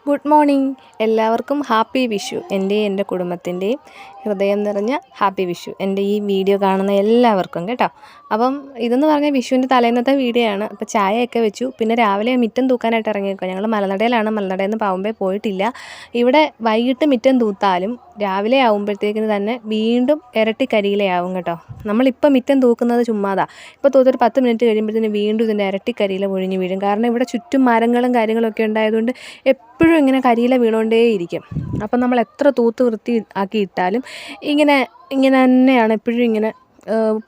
Good morning. എല്ലാവർക്കും happy Vishu. എൻ്റെ കുടുംബത്തിൻ്റെയും ഹൃദയം നിറഞ്ഞ ഹാപ്പി വിഷു എൻ്റെ ഈ വീഡിയോ കാണുന്ന എല്ലാവർക്കും കേട്ടോ. അപ്പം ഇതെന്ന് പറഞ്ഞാൽ വിഷുവിൻ്റെ തലേന്നത്തെ വീഡിയോ ആണ്. അപ്പോൾ ചായയൊക്കെ വെച്ചു. പിന്നെ രാവിലെ മുറ്റം തൂക്കാനായിട്ട് ഇറങ്ങിയേക്കുക. ഞങ്ങൾ മലനടയിലാണ്. മലനടയിൽ നിന്ന് പാവുമ്പേ പോയിട്ടില്ല. ഇവിടെ വൈകിട്ട് മുറ്റം തൂത്താലും രാവിലെ ആകുമ്പോഴത്തേക്കിന് തന്നെ വീണ്ടും ഇരട്ടി കരിയിലയാവും കേട്ടോ. നമ്മളിപ്പോൾ മുറ്റം തൂക്കുന്നത് ചുമ്മാതാ. ഇപ്പോൾ തൂത്തൊരു 10 മിനിറ്റ് കഴിയുമ്പോഴത്തേന് വീണ്ടും ഇതിൻ്റെ ഇരട്ടി കരിയില പൊഴിഞ്ഞ് വീഴും. കാരണം ഇവിടെ ചുറ്റും മരങ്ങളും കാര്യങ്ങളൊക്കെ ഉണ്ടായതുകൊണ്ട് എപ്പോഴും ഇങ്ങനെ കരിയില വീണുകൊണ്ടേയിരിക്കും. അപ്പം നമ്മൾ എത്ര തൂത്ത് വൃത്തി ആക്കി ഇട്ടാലും ഇങ്ങനെ തന്നെയാണ് എപ്പോഴും ഇങ്ങനെ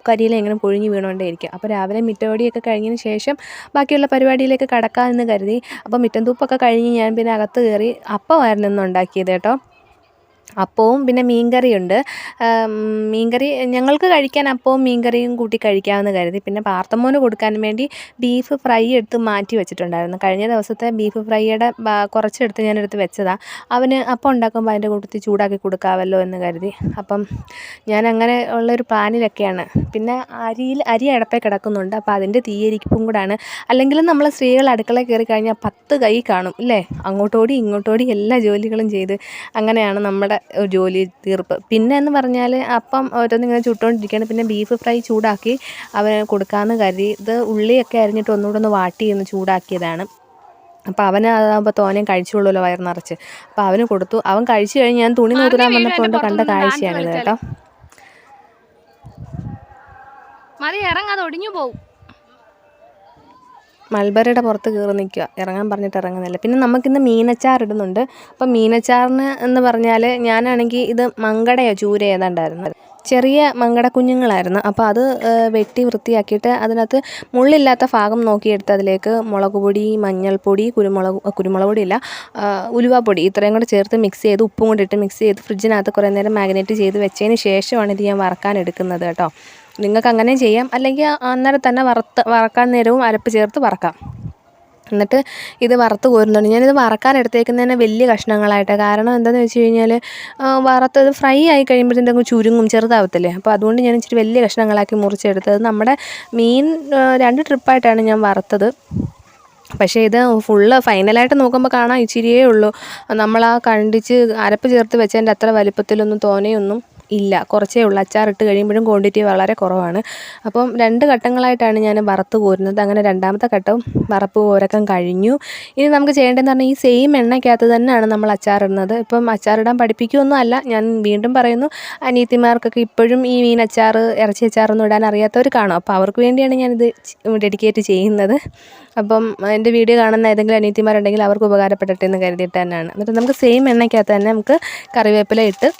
കരിയില ഇങ്ങനെ പൊഴിഞ്ഞ് വീണുകൊണ്ടേയിരിക്കും. അപ്പോൾ രാവിലെ മിറ്റവടിയൊക്കെ കഴിഞ്ഞതിന് ശേഷം ബാക്കിയുള്ള പരിപാടിയിലേക്ക് കടക്കാമെന്ന് കരുതി. അപ്പോൾ മിറ്റം തൂപ്പൊക്കെ കഴിഞ്ഞ് ഞാൻ പിന്നെ അകത്ത് കയറി. അപ്പമായിരുന്നു ഇന്ന് ഉണ്ടാക്കിയത് കേട്ടോ. അപ്പവും പിന്നെ മീൻകറിയുണ്ട്. മീൻകറി ഞങ്ങൾക്ക് കഴിക്കാൻ അപ്പവും മീൻകറിയും കൂട്ടി കഴിക്കാമെന്ന് കരുതി. പിന്നെ പാർത്തമ്മോന് കൊടുക്കാൻ വേണ്ടി ബീഫ് ഫ്രൈ എടുത്ത് മാറ്റി വെച്ചിട്ടുണ്ടായിരുന്നു. കഴിഞ്ഞ ദിവസത്തെ ബീഫ് ഫ്രൈയുടെ കുറച്ചെടുത്ത് ഞാനെടുത്ത് വെച്ചതാണ്. അവന് അപ്പം ഉണ്ടാക്കുമ്പോൾ അതിൻ്റെ കൂട്ടത്തിൽ ചൂടാക്കി കൊടുക്കാമല്ലോ എന്ന് കരുതി. അപ്പം ഞാൻ അങ്ങനെ ഉള്ളൊരു പ്ലാനിലൊക്കെയാണ്. പിന്നെ അരി അടപ്പേ കിടക്കുന്നുണ്ട്. അപ്പോൾ അതിൻ്റെ തീയരിപ്പും കൂടാണ്. അല്ലെങ്കിലും നമ്മൾ സ്ത്രീകൾ അടുക്കളയിൽ കയറി കഴിഞ്ഞാൽ 10 കൈ കാണും അല്ലേ. അങ്ങോട്ടോടി ഇങ്ങോട്ടോടി എല്ലാ ജോലികളും ചെയ്ത് അങ്ങനെയാണ് നമ്മുടെ ജോലി തീർപ്പ്. പിന്നെ എന്ന് പറഞ്ഞാൽ അപ്പം ഓരോന്നിങ്ങനെ ചുട്ടുകൊണ്ടിരിക്കുകയാണ്. പിന്നെ ബീഫ് ഫ്രൈ ചൂടാക്കി അവന് കൊടുക്കാമെന്ന് കരുതി. ഇത് ഉള്ളിയൊക്കെ അരിഞ്ഞിട്ട് ഒന്നുകൂടെ ഒന്ന് വാട്ടി ഒന്ന് ചൂടാക്കിയതാണ്. അപ്പോൾ അവന് അതാകുമ്പോൾ തോനെയും കഴിച്ചുകൊള്ളുമല്ലോ വയർ നിറച്ച്. അപ്പോൾ അവന് കൊടുത്തു. അവൻ കഴിച്ചു കഴിഞ്ഞ് ഞാൻ തുണി നൂത്തിടാൻ വന്നപ്പോൾ കണ്ട കാഴ്ചയാണിത് കേട്ടോ. മൽബറിയുടെ പുറത്ത് കയറി നിൽക്കുക. ഇറങ്ങാൻ പറഞ്ഞിട്ട് ഇറങ്ങുന്നില്ല. പിന്നെ നമുക്കിന്ന് മീനച്ചാർ ഇടുന്നുണ്ട്. അപ്പം മീനച്ചാറിന് എന്ന് പറഞ്ഞാൽ ഞാനാണെങ്കിൽ ഇത് മങ്കടയോ ചൂരയോ ഏതാണ്ടായിരുന്നു. ചെറിയ മങ്കട കുഞ്ഞുങ്ങളായിരുന്നു. അപ്പോൾ അത് വെട്ടി വൃത്തിയാക്കിയിട്ട് അതിനകത്ത് മുള്ളില്ലാത്ത ഭാഗം നോക്കിയെടുത്ത് അതിലേക്ക് മുളക് പൊടി, മഞ്ഞൾപ്പൊടി, കുരുമുളക് പൊടിയില്ല, ഉലുവാപ്പൊടി ഇത്രയും കൂടെ ചേർത്ത് മിക്സ് ചെയ്ത് ഉപ്പും കൂടി ഇട്ട് മിക്സ് ചെയ്ത് ഫ്രിഡ്ജിനകത്ത് കുറേ നേരം മാഗ്നേറ്റ് ചെയ്ത് വെച്ചതിന് ശേഷമാണ് ഇത് ഞാൻ വറക്കാൻ എടുക്കുന്നത് കേട്ടോ. നിങ്ങൾക്ക് അങ്ങനെ ചെയ്യാം. അല്ലെങ്കിൽ അന്നേരം തന്നെ വറക്കാൻ നേരവും അരപ്പ് ചേർത്ത് വറക്കാം. എന്നിട്ട് ഇത് വറുത്ത് കോരുന്നുണ്ട്. ഞാനിത് വറക്കാൻ എടുത്തേക്കുന്നതിന് വലിയ കഷ്ണങ്ങളായിട്ട്. കാരണം എന്താണെന്ന് വെച്ച് കഴിഞ്ഞാൽ വറുത്തത് ഫ്രൈ ആയി കഴിയുമ്പോഴത്തേക്കും അങ്ങ് ചുരുങ്ങും, ചെറുതാവത്തില്ലേ. അപ്പോൾ അതുകൊണ്ട് ഞാൻ ഇച്ചിരി വലിയ കഷ്ണങ്ങളാക്കി മുറിച്ചെടുത്തത്. നമ്മുടെ മീൻ 2 ട്രിപ്പായിട്ടാണ് ഞാൻ വറുത്തത്. പക്ഷേ ഇത് ഫുള്ള് ഫൈനലായിട്ട് നോക്കുമ്പോൾ കാണാൻ ഇച്ചിരിയേ ഉള്ളൂ. നമ്മൾ കണ്ടിച്ച് അരപ്പ് ചേർത്ത് വെച്ചതിൻ്റെ അത്ര വലിപ്പത്തിലൊന്നും തോനെയൊന്നും ഇല്ല, കുറച്ചേ ഉള്ളൂ. അച്ചാറിട്ട് കഴിയുമ്പോഴും ക്വാണ്ടിറ്റി വളരെ കുറവാണ്. അപ്പം 2 ഘട്ടങ്ങളായിട്ടാണ് ഞാൻ വറുത്ത് കോരുന്നത്. അങ്ങനെ 2ാമത്തെ ഘട്ടം വറപ്പ് കോരക്കം കഴിഞ്ഞു. ഇനി നമുക്ക് ചെയ്യേണ്ടതെന്ന് പറഞ്ഞാൽ ഈ സെയിം എണ്ണയ്ക്കകത്ത് തന്നെയാണ് നമ്മൾ അച്ചാറിടുന്നത്. ഇപ്പം അച്ചാറിടാൻ പഠിപ്പിക്കുകയൊന്നും അല്ല, ഞാൻ വീണ്ടും പറയുന്നു. അനിയത്തിമാർക്കൊക്കെ ഇപ്പോഴും ഈ മീൻ അച്ചാർ, ഇറച്ചി അച്ചാറൊന്നും ഇടാൻ അറിയാത്തവർ കാണും. അപ്പോൾ അവർക്ക് വേണ്ടിയാണ് ഞാനിത് ഡെഡിക്കേറ്റ് ചെയ്യുന്നത്. അപ്പം എൻ്റെ വീഡിയോ കാണുന്ന ഏതെങ്കിലും അനിയത്തിമാരുണ്ടെങ്കിൽ അവർക്ക് ഉപകാരപ്പെടട്ടെ എന്ന് കരുതിയിട്ട് തന്നെയാണ്. എന്നിട്ട് നമുക്ക് സെയിം എണ്ണയ്ക്കകത്ത് തന്നെ നമുക്ക് കറിവേപ്പില ഇട്ട്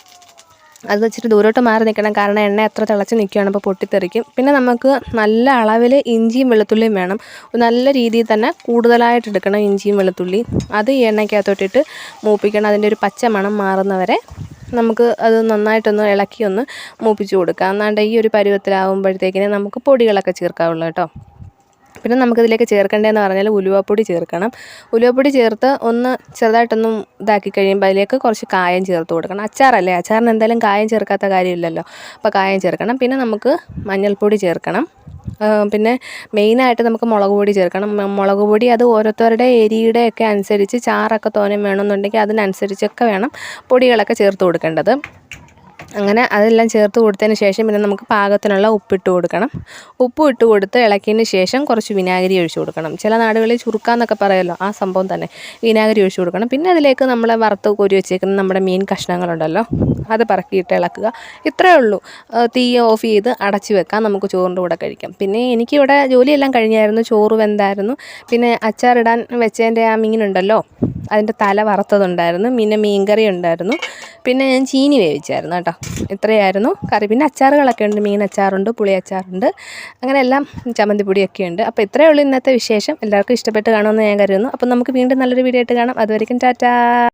അത് വെച്ചിട്ട് ദൂരോട്ട് മാറി നിൽക്കണം. കാരണം എണ്ണ എത്ര തിളച്ച് നിൽക്കുകയാണ്, അപ്പോൾ പൊട്ടിത്തെറിക്കും. പിന്നെ നമുക്ക് നല്ല അളവിൽ ഇഞ്ചിയും വെളുത്തുള്ളിയും വേണം. നല്ല രീതിയിൽ തന്നെ കൂടുതലായിട്ട് എടുക്കണം ഇഞ്ചിയും വെളുത്തുള്ളി. അത് ഈ എണ്ണയ്ക്കകത്തോട്ടിട്ട് മൂപ്പിക്കണം. അതിൻ്റെ ഒരു പച്ച മണം മാറുന്നവരെ നമുക്ക് അത് നന്നായിട്ടൊന്ന് ഇളക്കി മൂപ്പിച്ച് കൊടുക്കാം. എന്നാണ്ട് ഈ ഒരു പരുവത്തിലാവുമ്പോഴത്തേക്കിന് നമുക്ക് പൊടികളൊക്കെ ചേർക്കാവുള്ളൂ കേട്ടോ. പിന്നെ നമുക്കിതിലേക്ക് ചേർക്കേണ്ടതെന്ന് പറഞ്ഞാൽ ഉലുവാപ്പൊടി ചേർക്കണം. ഉലുവാപ്പൊടി ചേർത്ത് ഒന്ന് ചെറുതായിട്ടൊന്ന് ഇതാക്കി കഴിയുമ്പോൾ അതിലേക്ക് കുറച്ച് കായം ചേർത്ത് കൊടുക്കണം. അച്ചാറല്ലേ, അച്ചാറിന് എന്തായാലും കായം ചേർക്കാത്ത കാര്യമില്ലല്ലോ. അപ്പോൾ കായം ചേർക്കണം. പിന്നെ നമുക്ക് മഞ്ഞൾപ്പൊടി ചേർക്കണം. പിന്നെ മെയിനായിട്ട് നമുക്ക് മുളക് പൊടി ചേർക്കണം. മുളക് പൊടി അത് ഓരോരുത്തരുടെ എരിയുടെയൊക്കെ അനുസരിച്ച്, ചാറൊക്കെ തോനെ വേണമെന്നുണ്ടെങ്കിൽ അതിനനുസരിച്ചൊക്കെ വേണം പൊടികളൊക്കെ ചേർത്ത് കൊടുക്കേണ്ടത്. അങ്ങനെ അതെല്ലാം ചേർത്ത് കൊടുത്തതിന് ശേഷം പിന്നെ നമുക്ക് പാകത്തിനുള്ള ഉപ്പിട്ട് കൊടുക്കണം. ഉപ്പ് ഇട്ട് കൊടുത്ത് ഇളക്കിയതിന് ശേഷം കുറച്ച് വിനാഗിരി ഒഴിച്ച് കൊടുക്കണം. ചില നാടുകളിൽ ചുരുക്കാന്നൊക്കെ പറയുമല്ലോ, ആ സംഭവം തന്നെ. വിനാഗിരി ഒഴിച്ച് കൊടുക്കണം. പിന്നെ അതിലേക്ക് നമ്മൾ വറുത്ത് കോരി വെച്ചേക്കുന്ന നമ്മുടെ മീൻ കഷ്ണങ്ങളുണ്ടല്ലോ, അത് പറക്കിയിട്ട് ഇളക്കുക. ഇത്രയേ ഉള്ളൂ. തീ ഓഫ് ചെയ്ത് അടച്ച് വെക്കാം. നമുക്ക് ചോറിൻ്റെ കൂടെ കഴിക്കാം. പിന്നെ എനിക്കിവിടെ ജോലിയെല്ലാം കഴിഞ്ഞായിരുന്നു. ചോറ് വെന്തായിരുന്നു. പിന്നെ അച്ചാറിടാൻ വെച്ചതിൻ്റെ ആ മീനുണ്ടല്ലോ, അതിൻ്റെ തല വറുത്തതുണ്ടായിരുന്നു. പിന്നെ മീൻകറി ഉണ്ടായിരുന്നു. പിന്നെ ഞാൻ ചീനി വേവിച്ചായിരുന്നു കേട്ടോ. ഇത്രയായിരുന്നു കറി. പിന്നെ അച്ചാറുകളൊക്കെ ഉണ്ട്. മീൻ അച്ചാറുണ്ട്, പുളി അച്ചാറുണ്ട്, അങ്ങനെ എല്ലാം ചമ്മന്തിപ്പൊടിയൊക്കെ ഉണ്ട്. അപ്പോൾ ഇത്രയേ ഉള്ളൂ ഇന്നത്തെ വിശേഷം. എല്ലാവർക്കും ഇഷ്ടപ്പെട്ട് കാണുമെന്ന് ഞാൻ കരുതുന്നു. അപ്പോൾ നമുക്ക് വീണ്ടും നല്ലൊരു വീഡിയോ ആയിട്ട് കാണാം. അതുവരെയും ടാറ്റാ.